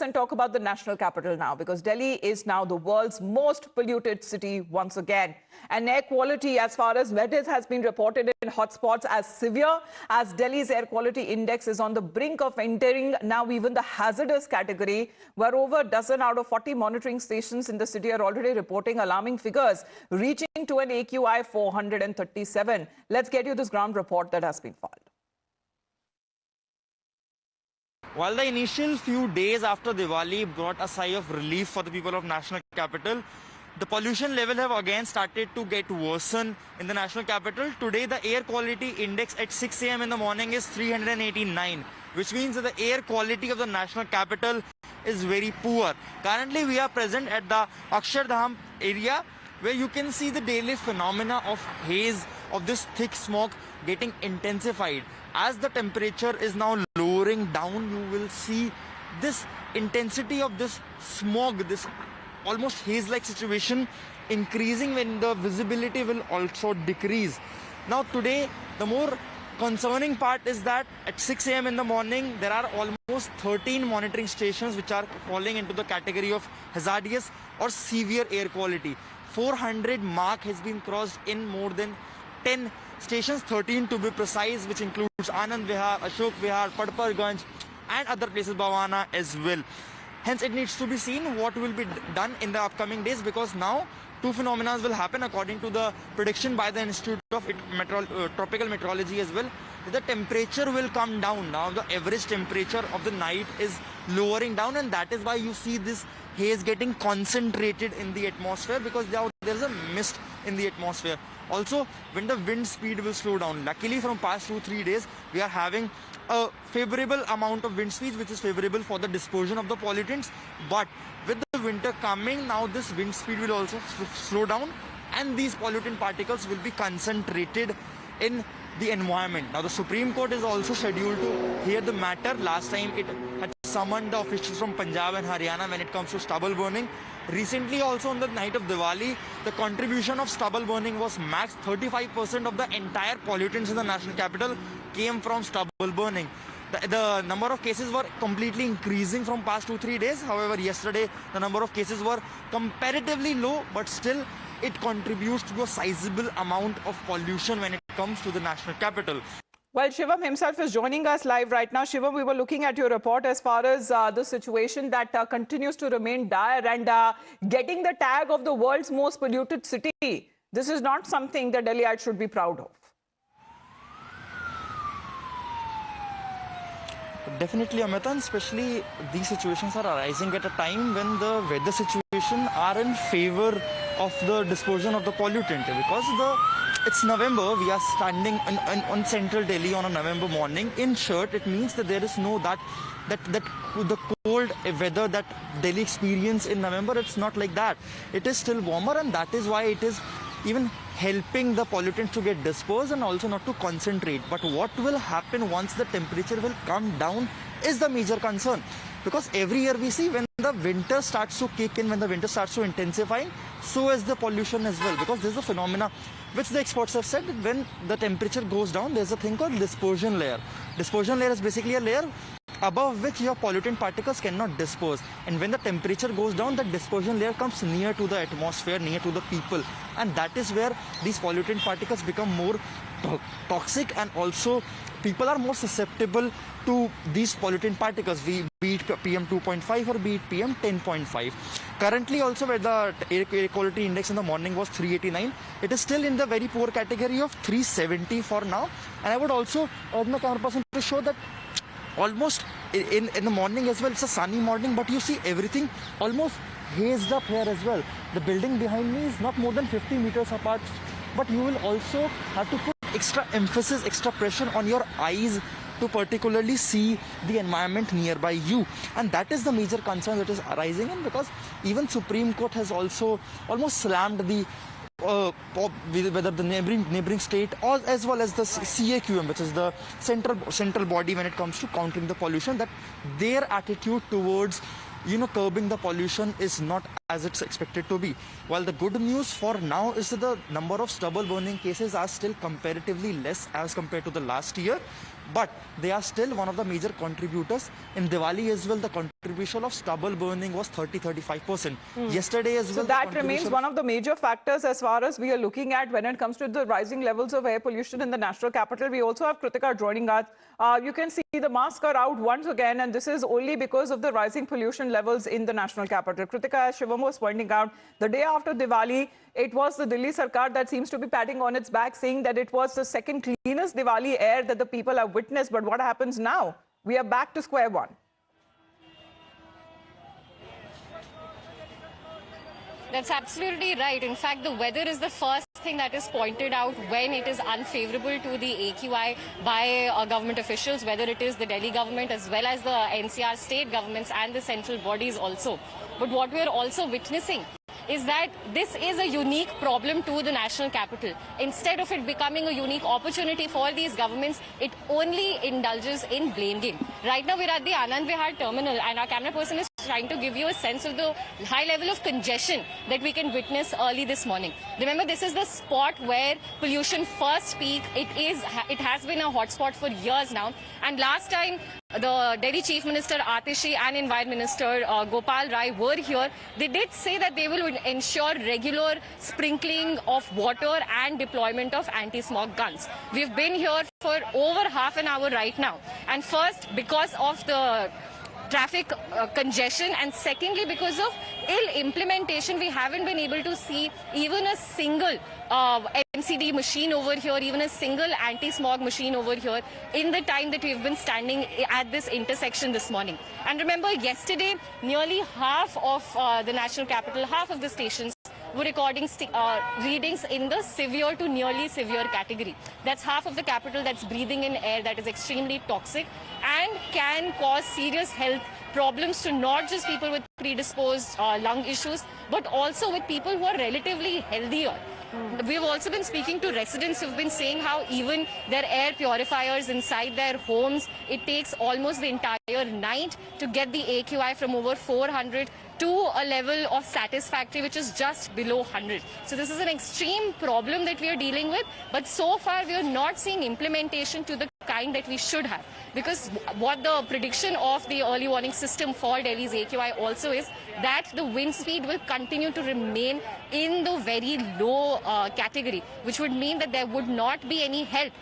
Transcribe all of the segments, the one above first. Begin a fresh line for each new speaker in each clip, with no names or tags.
and talk about the national capital now, because Delhi is now the world's most polluted city once again. And air quality as far as wettest has been reported in hotspots as severe as Delhi's air quality index is on the brink of entering now even the hazardous category, where over a dozen out of 40 monitoring stations in the city are already reporting alarming figures, reaching to an AQI 437. Let's get you this ground report that has been filed.
While the initial few days after Diwali brought a sigh of relief for the people of national capital, the pollution level have again started to get worsen in the national capital. Today, the air quality index at 6 a.m. in the morning is 389, which means that the air quality of the national capital is very poor. Currently, we are present at the Akshardham area, where you can see the daily phenomena of haze, of this thick smoke getting intensified. As the temperature is now lowering down, you will see this intensity of this smog, this almost haze-like situation increasing when the visibility will also decrease. Now today, the more concerning part is that at 6 a.m. in the morning, there are almost 13 monitoring stations which are falling into the category of hazardous or severe air quality. 400 mark has been crossed in more than 10 stations, 13 to be precise, which includes Anand Vihar, Ashok Vihar, Padparganj and other places, Bhavana as well. Hence, it needs to be seen what will be done in the upcoming days, because now two phenomena will happen according to the prediction by the Institute of Tropical Meteorology as well. The temperature will come down. Now the average temperature of the night is lowering down, and that is why you see this haze getting concentrated in the atmosphere, because there is a mist in the atmosphere. Also, when the wind speed will slow down. Luckily, from past 2-3 days, we are having a favorable amount of wind speed, which is favorable for the dispersion of the pollutants. But with the winter coming, now this wind speed will also slow down, and these pollutant particles will be concentrated in the environment. Now, the Supreme Court is also scheduled to hear the matter. Last time it had summoned the officials from Punjab and Haryana when it comes to stubble burning. Recently, also on the night of Diwali, the contribution of stubble burning was max. 35% of the entire pollutants in the national capital came from stubble burning. The number of cases were completely increasing from past 2-3 days. However, yesterday the number of cases were comparatively low, but still it contributes to a sizable amount of pollution when it comes to the national capital.
Well, Shivam himself is joining us live right now. Shivam, we were looking at your report as far as the situation that continues to remain dire, and getting the tag of the world's most polluted city. This is not something that Delhiites should be proud of.
Definitely, Amita, and especially these situations are arising at a time when the weather situation are in favor of the dispersion of the pollutant, because it's November. We are standing on central Delhi on a November morning in shirt. It means that there is no the cold weather that Delhi experience in November. It's not like that. It is still warmer, and that is why it is even helping the pollutants to get dispersed and also not to concentrate. But what will happen once the temperature will come down is the major concern, because every year we see when the winter starts to kick in, when the winter starts to intensify, so is the pollution as well, because there's a phenomena which the experts have said, when the temperature goes down, there's a thing called dispersion layer. Dispersion layer is basically a layer above which your pollutant particles cannot disperse, and when the temperature goes down, the dispersion layer comes near to the atmosphere, near to the people, and that is where these pollutant particles become more toxic, and also people are more susceptible to these pollutant particles, be it PM 2.5 or be it PM 10.5. Currently also, where the air quality index in the morning was 389, it is still in the very poor category of 370 for now. And I would also urge my camera person to show that almost in the morning as well, it's a sunny morning, but you see everything almost hazed up here as well. The building behind me is not more than 50 meters apart, but you will also have to put extra emphasis, extra pressure on your eyes to particularly see the environment nearby you. And that is the major concern that is arising in, because even Supreme Court has also almost slammed the whether the neighboring state or as well as the CAQM, which is the central body when it comes to countering the pollution, that their attitude towards curbing the pollution is not as it's expected to be. While the good news for now is that the number of stubble burning cases are still comparatively less as compared to the last year, but they are still one of the major contributors. In Diwali as well, the contribution of stubble burning was 30-35%. Yesterday as well,
so that remains one of the major factors as far as we are looking at when it comes to the rising levels of air pollution in the national capital. We also have Kritika joining us. You can see the masks are out once again, and this is only because of the rising pollution levels in the national capital. Kritika, as Shivam was pointing out, the day after Diwali, it was the Delhi Sarkar that seems to be patting on its back, saying that it was the second cleanest Diwali air that the people have witnessed. But what happens now? We are back to square one.
That's absolutely right. In fact, the weather is the first thing that is pointed out when it is unfavorable to the AQI by government officials, whether it is the Delhi government as well as the NCR state governments and the central bodies also. But what we are also witnessing is that this is a unique problem to the national capital. Instead of it becoming a unique opportunity for these governments, it only indulges in blame game. Right now, we're at the Anand Vihar terminal, and our camera person is trying to give you a sense of the high level of congestion that we can witness early this morning. Remember, this is the spot where pollution first peaked. It has been a hotspot for years now. And last time, the Delhi Chief Minister Atishi and Environment Minister Gopal Rai were here. They did say that they will ensure regular sprinkling of water and deployment of anti-smog guns. We've been here for over half an hour right now. And first, because of the traffic congestion, and secondly because of ill implementation, we haven't been able to see even a single NCD machine over here, even a single anti-smog machine over here in the time that we've been standing at this intersection this morning. And remember, yesterday nearly half of the national capital, half of the stations were recording readings in the severe to nearly severe category. That's half of the capital that's breathing in air that is extremely toxic and can cause serious health problems to not just people with predisposed lung issues, but also with people who are relatively healthier. We've also been speaking to residents who've been saying how even their air purifiers inside their homes, it takes almost the entire night to get the AQI from over 400 to a level of satisfactory, which is just below 100. So this is an extreme problem that we are dealing with, but so far we are not seeing implementation to the kind that we should have. Because what the prediction of the early warning system for Delhi's AQI also is that the wind speed will continue to remain in the very low category, which would mean that there would not be any help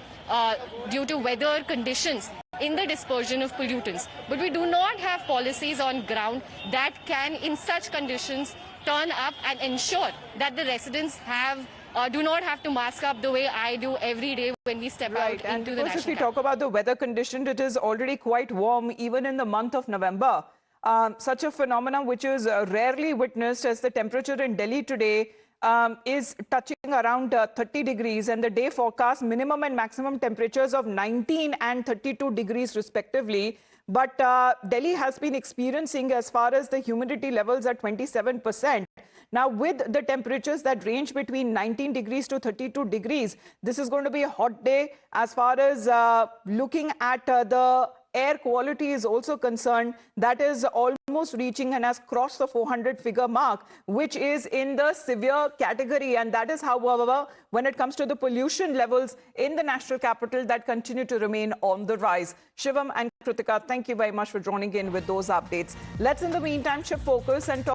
due to weather conditions in the dispersion of pollutants. But we do not have policies on ground that can, in such conditions, turn up and ensure that the residents do not have to mask up the way I do every day when we step out into the national capital.
If we talk about the weather condition, it is already quite warm even in the month of November. Such a phenomenon which is rarely witnessed, as the temperature in Delhi today is touching around 30 degrees, and the day forecast minimum and maximum temperatures of 19 and 32 degrees respectively. But Delhi has been experiencing, as far as the humidity levels, at 27%. Now, with the temperatures that range between 19 degrees to 32 degrees, this is going to be a hot day as far as looking at the air quality is also concerned. That is almost reaching and has crossed the 400 figure mark, which is in the severe category. And that is, however, when it comes to the pollution levels in the national capital, that continue to remain on the rise. Shivam and Kritika, thank you very much for joining in with those updates. Let's, in the meantime, shift focus and talk